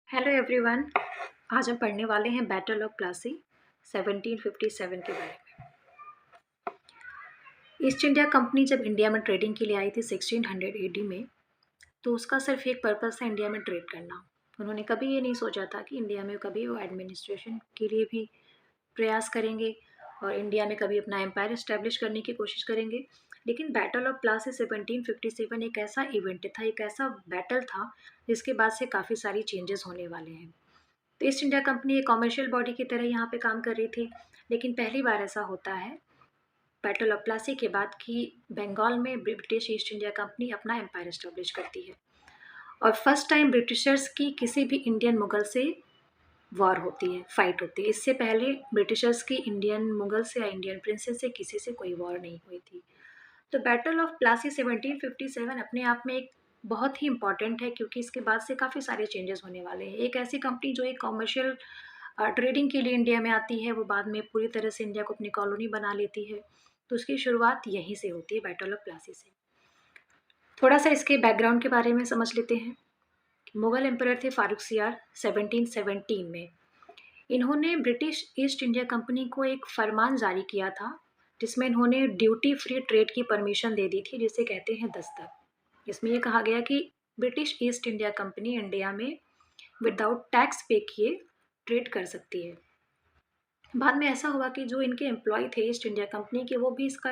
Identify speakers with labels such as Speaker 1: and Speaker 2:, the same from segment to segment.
Speaker 1: Hello everyone. आज हम पढ़ने वाले हैं बैटल ऑफ प्लासी 1757 के बारे में। ईस्ट इंडिया कंपनी जब इंडिया में ट्रेडिंग के लिए आई थी 1600 एडी में, तो उसका सिर्फ एक पर्पस था इंडिया में ट्रेड करना। उन्होंने कभी ये नहीं सोचा था कि इंडिया में कभी वो एडमिनिस्ट्रेशन के लिए भी प्रयास करेंगे और इंडिया में कभी अपना एम्पायर इस्टेब्लिश करने की कोशिश करेंगे। लेकिन बैटल ऑफ प्लासी 1757 एक ऐसा इवेंट था, एक ऐसा बैटल था जिसके बाद से काफ़ी सारी चेंजेस होने वाले हैं। तो ईस्ट इंडिया कंपनी एक कॉमर्शियल बॉडी की तरह यहाँ पे काम कर रही थी, लेकिन पहली बार ऐसा होता है बैटल ऑफ प्लासी के बाद कि बंगाल में ब्रिटिश ईस्ट इंडिया कंपनी अपना एम्पायर इस्टेब्लिश करती है और फर्स्ट टाइम ब्रिटिशर्स की किसी भी इंडियन मुगल से वॉर होती है, फाइट होती है। इससे पहले ब्रिटिशर्स की इंडियन मुगल से या इंडियन प्रिंसेस से किसी से कोई वॉर नहीं हुई थी। तो बैटल ऑफ प्लासी 1757 अपने आप में एक बहुत ही इंपॉर्टेंट है, क्योंकि इसके बाद से काफ़ी सारे चेंजेस होने वाले हैं। एक ऐसी कंपनी जो एक कॉमर्शियल ट्रेडिंग के लिए इंडिया में आती है, वो बाद में पूरी तरह से इंडिया को अपनी कॉलोनी बना लेती है। तो उसकी शुरुआत यहीं से होती है, बैटल ऑफ प्लासी से। थोड़ा सा इसके बैकग्राउंड के बारे में समझ लेते हैं। मुगल एम्परर थे फारूक सियार 1717 में। इन्होंने ब्रिटिश ईस्ट इंडिया कंपनी को एक फरमान जारी किया था, जिसमें इन्होंने ड्यूटी फ्री ट्रेड की परमिशन दे दी थी, जिसे कहते हैं दस्तक। इसमें यह कहा गया कि British east India company India में विदाउट टैक्स पे किए ट्रेड कर सकती है। बाद में ऐसा हुआ कि जो इनके एम्प्लॉय थे ईस्ट इंडिया कंपनी के, वो भी इसका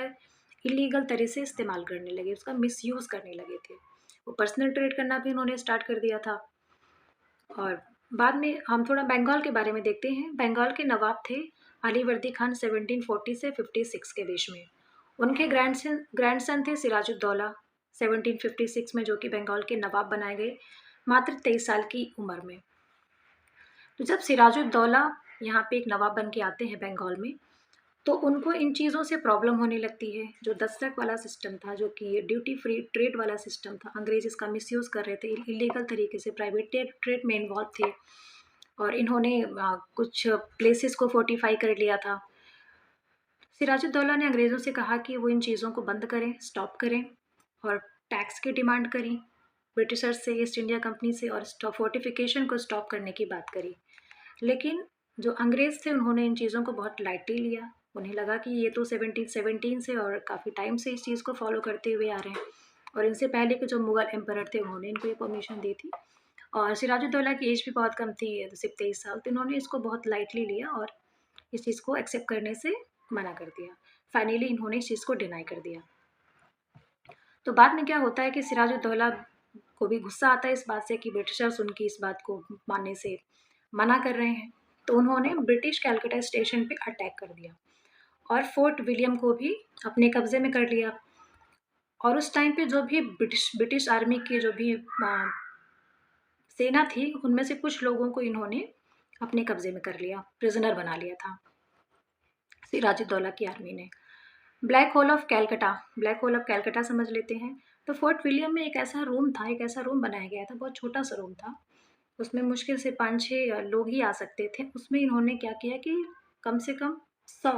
Speaker 1: इलीगल तरह से इस्तेमाल करने लगे, उसका मिसयूज़ करने लगे थे। वो पर्सनल ट्रेड करना भी उन्होंने स्टार्ट कर दिया था। और बाद में हम थोड़ा बंगाल के बारे में देखते हैं। बंगाल के नवाब थे अलीवर्दी खान 1740 से 56 के बीच में। उनके ग्रैंडसन थे सिराजुद्दौला 1756 में, जो कि बंगाल के नवाब बनाए गए मात्र 23 साल की उम्र में। तो जब सिराजुद्दौला यहाँ पे एक नवाब बन के आते हैं बंगाल में, तो उनको इन चीज़ों से प्रॉब्लम होने लगती है। जो दस्तक वाला सिस्टम था, जो कि ड्यूटी फ्री ट्रेड वाला सिस्टम था, अंग्रेज इसका मिसयूज़ कर रहे थे, इलीगल तरीके से प्राइवेट ट्रेड में इन्वॉल्व थे और इन्होंने कुछ प्लेसेस को फोर्टिफाई कर लिया था। सिराजुद्दौला ने अंग्रेज़ों से कहा कि वो इन चीज़ों को बंद करें, स्टॉप करें और टैक्स की डिमांड करी ब्रिटिशर्स से, ईस्ट इंडिया कंपनी से, और फोर्टिफिकेशन को स्टॉप करने की बात करी। लेकिन जो अंग्रेज़ थे उन्होंने इन चीज़ों को बहुत लाइटली लिया। उन्हें लगा कि ये तो 1717 से और काफ़ी टाइम से इस चीज़ को फॉलो करते हुए आ रहे हैं, और इनसे पहले के जो मुगल एम्परर थे उन्होंने इनको ये परमिशन दी थी। और सिराजुद्दौला की एज भी बहुत कम थी, सिर्फ 23 साल। तो इन्होंने इसको बहुत लाइटली लिया और इस चीज़ को एक्सेप्ट करने से मना कर दिया। फाइनली इन्होंने इस चीज़ को डिनाई कर दिया। तो बाद में क्या होता है कि सिराजुद्दौला को भी गुस्सा आता है इस बात से कि ब्रिटिशर्स उनकी इस बात को मानने से मना कर रहे हैं। तो उन्होंने ब्रिटिश कैलकाटा स्टेशन पे अटैक कर दिया और फोर्ट विलियम को भी अपने कब्जे में कर लिया। और उस टाइम पे जो भी ब्रिटिश आर्मी की जो भी सेना थी, उनमें से कुछ लोगों को इन्होंने अपने कब्जे में कर लिया, प्रिजनर बना लिया था सिराजुद्दौला की आर्मी ने। ब्लैक होल ऑफ कैलकाटा समझ लेते हैं। तो फोर्ट विलियम में एक ऐसा रूम था, एक ऐसा रूम बनाया गया था, बहुत छोटा सा रूम था। उसमें मुश्किल से 5-6 लोग ही आ सकते थे। उसमें इन्होंने क्या किया कि कम से कम 100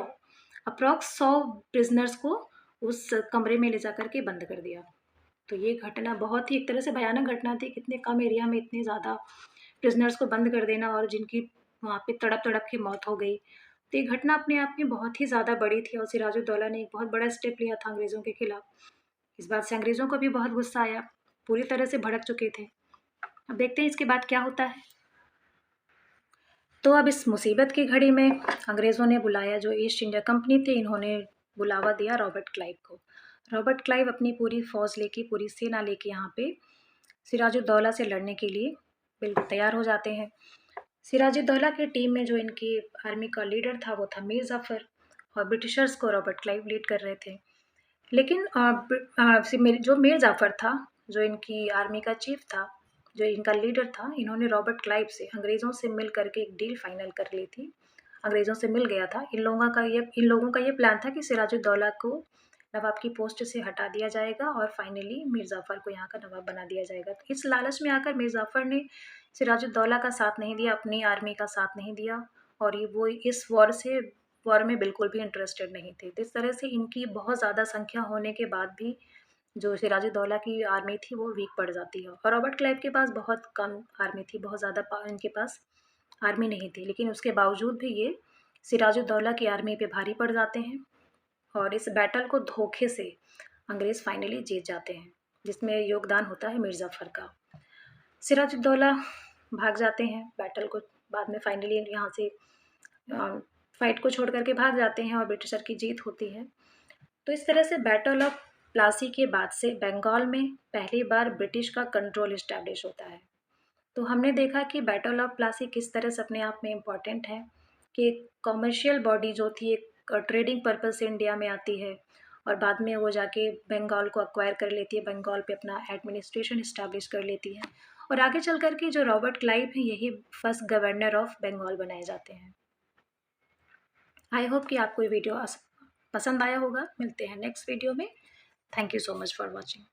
Speaker 1: अप्रॉक्स 100 प्रिजनर्स को उस कमरे में ले जा कर के बंद कर दिया। तो ये घटना बहुत ही एक तरह से भयानक घटना थी। कितने कम एरिया में इतने ज़्यादा प्रिजनर्स को बंद कर देना और जिनकी वहाँ पे तड़प तड़प के मौत हो गई। तो ये घटना अपने आप में बहुत ही ज़्यादा बड़ी थी और सिराजुद्दौला ने एक बहुत बड़ा स्टेप लिया था अंग्रेज़ों के खिलाफ। इस बात से अंग्रेज़ों को भी बहुत गुस्सा आया, पूरी तरह से भड़क चुके थे। अब देखते हैं इसके बाद क्या होता है। तो अब इस मुसीबत की घड़ी में अंग्रेज़ों ने बुलाया, जो ईस्ट इंडिया कंपनी थी, इन्होंने बुलावा दिया रॉबर्ट क्लाइव को। रॉबर्ट क्लाइव अपनी पूरी फ़ौज लेके, पूरी सेना लेके यहाँ पे सिराजुद्दौला से लड़ने के लिए बिल्कुल तैयार हो जाते हैं। सिराजुद्दौला की टीम में जो इनकी आर्मी का लीडर था वो था मीर जाफ़र, और ब्रिटिशर्स को रॉबर्ट क्लाइव लीड कर रहे थे। लेकिन जो मीर जाफ़र था, जो इनकी आर्मी का चीफ था, जो इनका लीडर था, इन्होंने रॉबर्ट क्लाइव से, अंग्रेज़ों से मिल करके एक डील फाइनल कर ली थी। अंग्रेज़ों से मिल गया था। इन लोगों का ये प्लान था कि सिराजुद्दौला को नवाब की पोस्ट से हटा दिया जाएगा और फाइनली मीर जाफ़र को यहाँ का नवाब बना दिया जाएगा। तो इस लालच में आकर मीर जाफ़र ने सिराजुद्दौला का साथ नहीं दिया, अपनी आर्मी का साथ नहीं दिया, और वो इस वॉर में बिल्कुल भी इंटरेस्टेड नहीं थे। तो इस तरह से इनकी बहुत ज़्यादा संख्या होने के बाद भी जो सिराजुद्दौला की आर्मी थी वो वीक पड़ जाती है, और रॉबर्ट क्लाइव के पास बहुत कम आर्मी थी, बहुत ज़्यादा इनके पास आर्मी नहीं थी, लेकिन उसके बावजूद भी ये सिराजुद्दौला की आर्मी पे भारी पड़ जाते हैं, और इस बैटल को धोखे से अंग्रेज़ फाइनली जीत जाते हैं, जिसमें योगदान होता है मिर्ज़ाफ़र का। सिराजुद्दौला भाग जाते हैं बैटल को, बाद में फाइनली यहाँ से फाइट को छोड़ करके भाग जाते हैं और ब्रिटिशर की जीत होती है। तो इस तरह से बैटल ऑफ प्लासी के बाद से बंगाल में पहली बार ब्रिटिश का कंट्रोल इस्टेब्लिश होता है। तो हमने देखा कि बैटल ऑफ प्लासी किस तरह से अपने आप में इम्पॉर्टेंट है, कि कॉमर्शियल बॉडी जो थी एक ट्रेडिंग पर्पज़ से इंडिया में आती है, और बाद में वो जाके बंगाल को एक्वायर कर लेती है, बंगाल पे अपना एडमिनिस्ट्रेशन इस्टेब्लिश कर लेती है, और आगे चल कर के जो रॉबर्ट क्लाइव हैं यही फर्स्ट गवर्नर ऑफ बंगाल बनाए जाते हैं। आई होप कि आपको ये वीडियो पसंद आया होगा। मिलते हैं नेक्स्ट वीडियो में। Thank you so much for watching.